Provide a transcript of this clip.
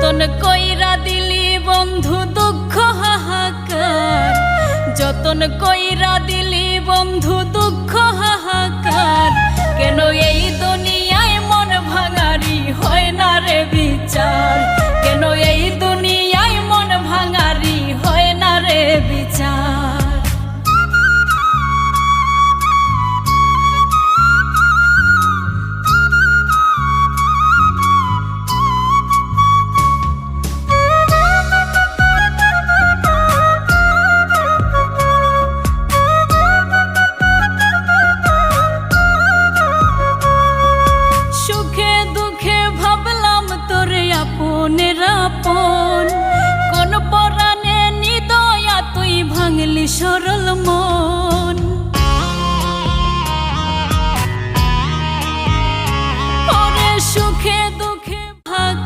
যতন কইরা দিলি বন্ধু দুঃখ হাহাকার, যতন কইরা দিলি বন্ধু দুঃখ হাহাকার। কেন এই দুনিয়ায় মন ভাঙারি হয় না রে বিচার।